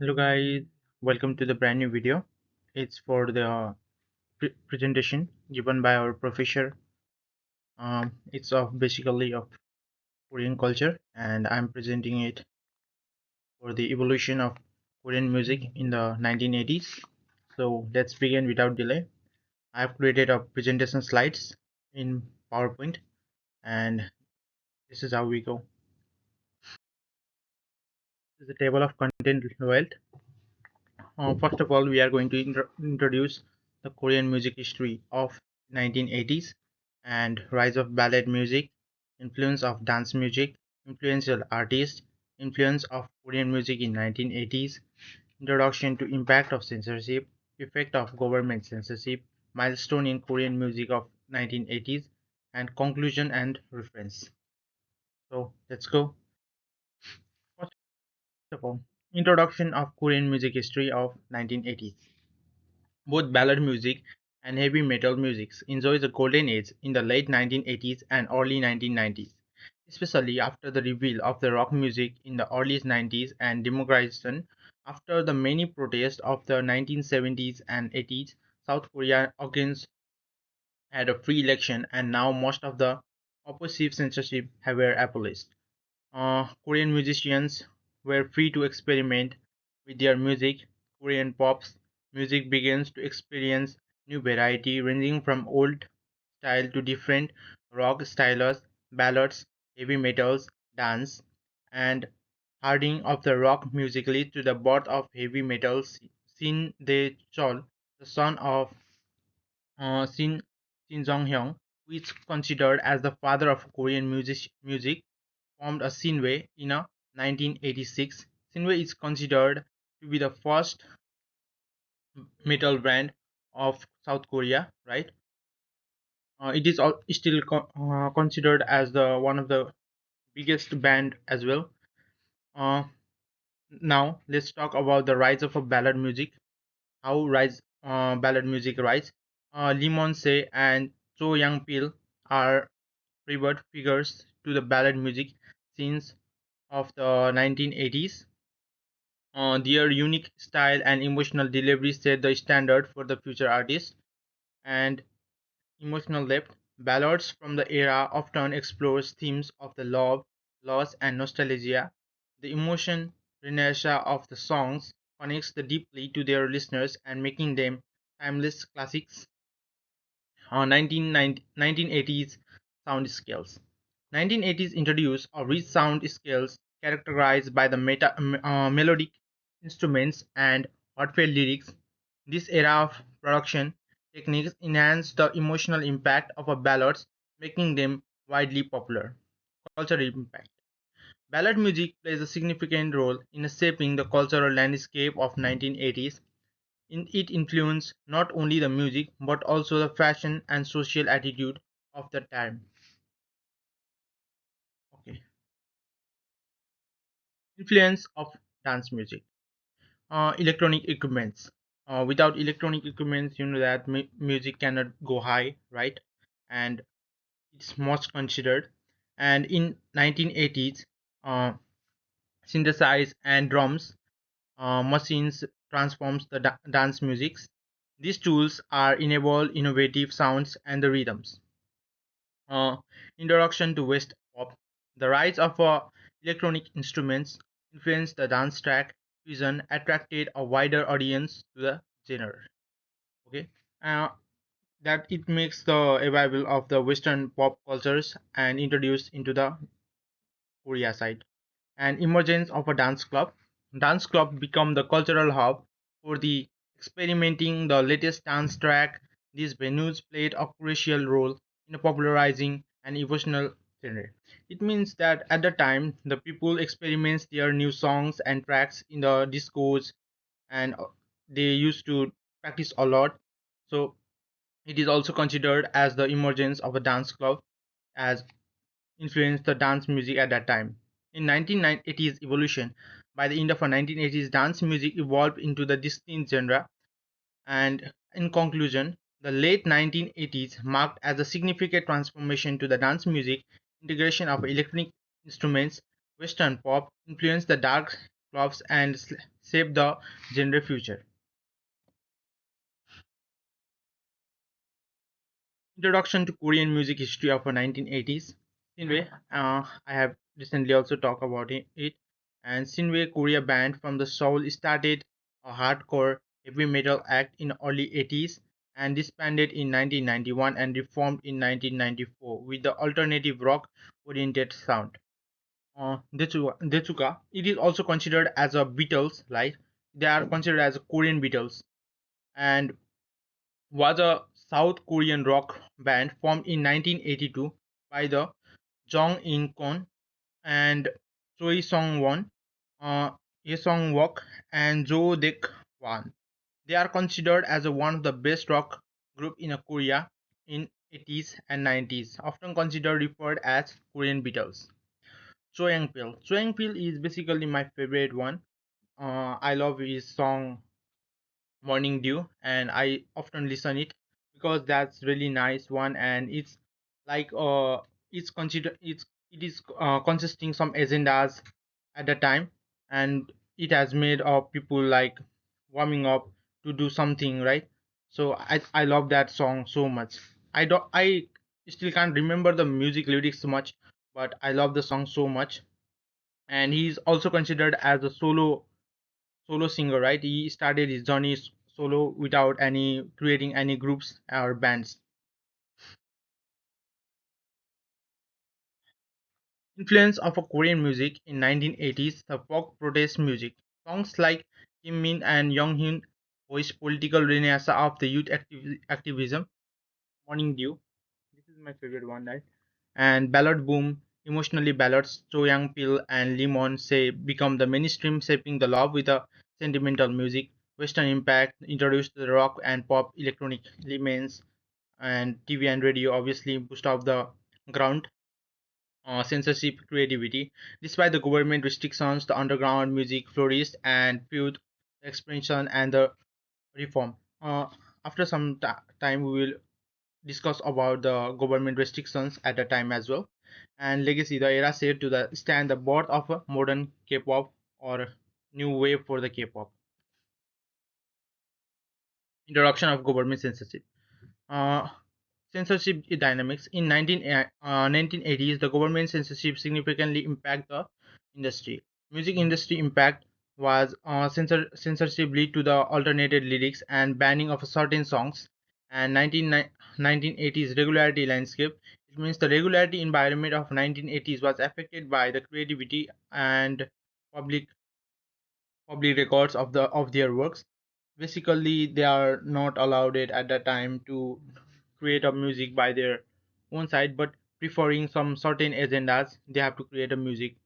Hello guys, welcome to the brand new video. It's for the presentation given by our professor. It's of basically of Korean culture, and I'm presenting it for the evolution of Korean music in the 1980s. So let's begin without delay. I've created a presentation slides in PowerPoint, and this is how we go. This is the table of content wealth. First of all, we are going to introduce the Korean music history of 1980s and rise of ballad music, influence of dance music, influential artists, influence of Korean music in 1980s, introduction to impact of censorship, effect of government censorship, milestone in Korean music of 1980s, and conclusion and reference. So let's go. First of all, introduction of Korean music history of 1980s. Both ballad music and heavy metal music enjoyed a golden age in the late 1980s and early 1990s, especially after the reveal of the rock music in the early 90s and democratization after the many protests of the 1970s and 80s. South Korea again had a free election, and now most of the oppressive censorship were abolished. Korean musicians were free to experiment with their music. Korean pop music begins to experience new variety ranging from old style to different rock styles, ballads, heavy metals, dance, and hardening of the rock musically to the birth of heavy metal. Shin Dae-chol, the son of Shin Jong-hyun, who is considered as the father of Korean music, formed a Shinhwa in a 1986. Shinhwa is considered to be the first metal band of South Korea, right? It is still considered as the one of the biggest band as well. Uh, Now let's talk about the rise of a ballad music. How rise ballad music rise? Lee Mon-se and Cho Yang-pil are pivot figures to the ballad music scenes of the 1980s. Their unique style and emotional delivery set the standard for the future artists. And emotional depth, ballads from the era often explores themes of the love, loss, and nostalgia. The emotion inertia of the songs connects the deeply to their listeners and making them timeless classics. 1980s sound scales. 1980s introduced a rich sound scales characterized by the melodic instruments and heartfelt lyrics. This era of production techniques enhanced the emotional impact of a ballads, making them widely popular. Cultural impact. Ballad music plays a significant role in shaping the cultural landscape of 1980s. It influenced not only the music but also the fashion and social attitude of the time. Okay. Influence of dance music. Electronic equipments. Without electronic equipments, you know that music cannot go high, right? And it's most considered. And in 1980s, uh, synthesize and drums machines transforms the dance musics. These tools are enable innovative sounds and the rhythms. uh, Introduction to West pop. The rise of electronic instruments influenced the dance track fusion, attracted a wider audience to the genre. Okay, uh, that it makes the revival of the Western pop cultures and introduced into the Korea side. And emergence of a dance club. Dance club become the cultural hub for the experimenting the latest dance track. These venues played a crucial role in popularizing an emotional genre. It means that at the time the people experiments their new songs and tracks in the discos, and they used to practice a lot. So it is also considered as the emergence of a dance club as influenced the dance music at that time. In 1980s evolution, by the end of the 1980s, dance music evolved into the distinct genre, and in conclusion, the late 1980s marked as a significant transformation to the dance music. Integration of electronic instruments, Western pop influenced the dark clubs, and shaped the genre future. Introduction to Korean music history of the 1980s. Shinwei, I have recently also talked about it. And Shinwei Korea band from the Seoul started a hardcore heavy metal act in early 80s and disbanded in 1991 and reformed in 1994 with the alternative rock oriented sound. Detsuka, it is also considered as a Beatles, right? They are considered as a Korean Beatles and was a South Korean rock band formed in 1982 by the Jong In Kwon and Choi Song Won, Ye Song Wok, and Jo Dek Wan. They are considered as one of the best rock group in Korea in 80s and 90s, often considered referred as Korean Beatles. Cho Yang Pil. Cho Yang Pil is basically my favorite one. I love his song Morning Dew, and I often listen it because that's really nice one, and it's like it's consider it is consisting some agendas at the time, and it has made people like warming up to do something, right? So I love that song so much. I still can't remember the music lyrics so much, but I love the song so much. And he's also considered as a solo singer, right? He started his journey solo without any creating any groups or bands. Influence of a Korean music in 1980s, the folk protest music. Songs like Kim Min and Young Hyun voiced political renaissance of the youth activism. Morning Dew, this is my favorite one, right? And ballad boom, emotionally ballads, Cho Yang Pil and Limon say become the mainstream, shaping the love with a sentimental music. Western impact introduced the rock and pop electronic elements, and TV and radio obviously boost up the ground censorship creativity. Despite the government restrictions, the underground music flourished and fueled the expansion and the reform. After some time, we will discuss about the government restrictions at the time as well. And legacy, the era said to the stand the birth of a modern K-pop or new wave for the K-pop. Introduction of government censorship. Uh, Censorship dynamics in 1980s, the government censorship significantly impact the industry. Music industry impact was censorship lead to the alternated lyrics and banning of certain songs. And 1980s regularity landscape, it means the regularity environment of 1980s was affected by the creativity and public public records of their works. Basically, they are not allowed it at that time to create a music by their own side, but preferring some certain agendas, they have to create a music.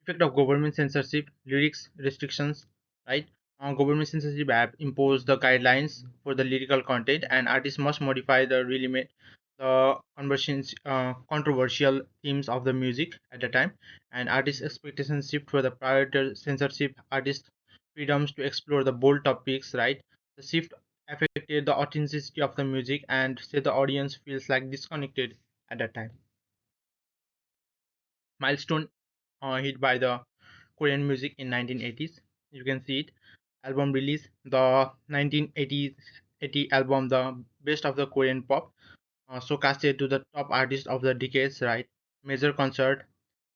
Effect of government censorship, lyrics restrictions, right? Government censorship have imposed the guidelines for the lyrical content, and artists must modify the limit the controversial themes of the music at the time, and artist expectations shift for the prior to censorship, artist freedoms to explore the bold topics, right? The shift affected the authenticity of the music and say the audience feels like disconnected at that time. Milestone hit by the Korean music in 1980s. You can see it. Album release, the 1980s 80 album, the best of the Korean pop, showcased to the top artists of the decades. Right, major concert,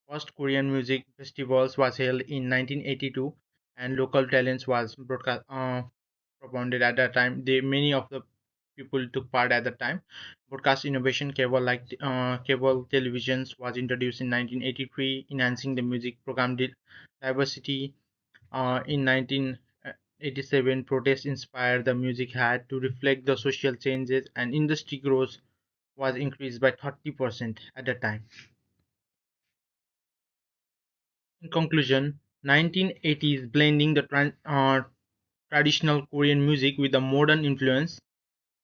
first Korean music festivals was held in 1982, and local talents was broadcast propounded at that time. They many of the people took part at the time. Broadcast innovation, cable televisions was introduced in 1983, enhancing the music program diversity. In 1987, protests inspired the music had to reflect the social changes, and industry growth was increased by 30% at the time. In conclusion, 1980s blending the traditional Korean music with the modern influence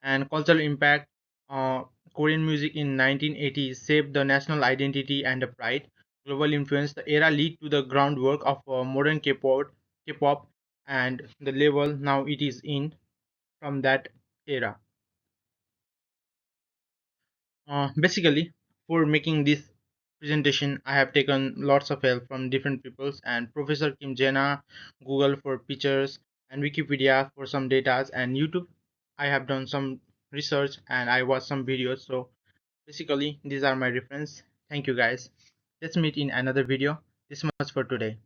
and cultural impact. uh, Korean music in 1980s shaped the national identity and the pride. Global influence, the era lead to the groundwork of modern K-pop, and the level now it is in from that era. Basically, for making this presentation, I have taken lots of help from different peoples and Professor Kim Jena, Google for pictures, and Wikipedia for some data, and YouTube. I have done some research and I watched some videos. So basically, these are my reference. Thank you guys. Let's meet in another video. This much for today.